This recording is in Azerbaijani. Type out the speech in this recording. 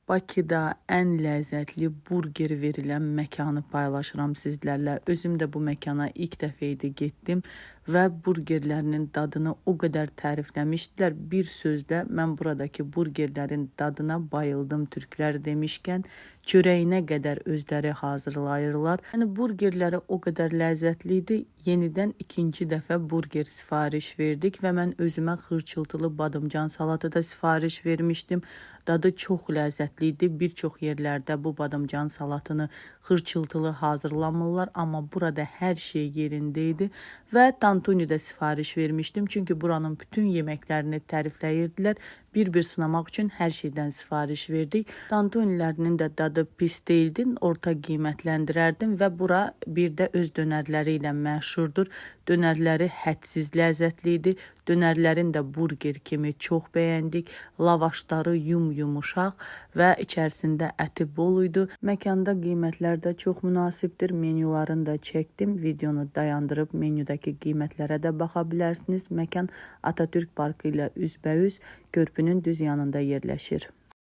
Bakıda ən ləzzətli burger verilən məkanı paylaşıram sizlərlə. Özüm də bu məkana ilk dəfə idi getdim və burgerlərinin dadını o qədər tərifləmişdilər. Bir sözlə mən buradakı burgerlərin dadına bayıldım. Türklər demişkən çörəyinə qədər özləri hazırlayırlar. Yəni burgerləri o qədər ləzzətli idi. Yenidən ikinci dəfə burger sifariş verdik və mən özümə xırçıltılı badımcan salatı da sifariş vermişdim. Dadı çox ləzzətli idi. Bir çox yerlərdə bu badımcan salatını xırçıltılı hazırlamırlar, amma burada hər şey yerində idi və tantuni də sifariş vermişdim. Çünki buranın bütün yeməklərini tərifləyirdilər. Bir-bir sınamaq üçün hər şeydən sifariş verdik. Tantunilərinin də dadı pis deyildi, orta qiymətləndirərdim və bura bir də öz dönərləri ilə məşhurdur. Dönərləri hədsiz ləzzətli idi. Dönərlərin də burger kimi çox bəyəndik. Lavaşları yumuşaq və içərisində əti bol idi. Məkanda qiymətlər də çox münasibdir. Menyularını da çəkdim. Videonu dayandırıb menyudakı qiymətlərə də baxa bilərsiniz. Məkan Atatürk Parkı ilə üzbəüz körpünün düz yanında yerləşir.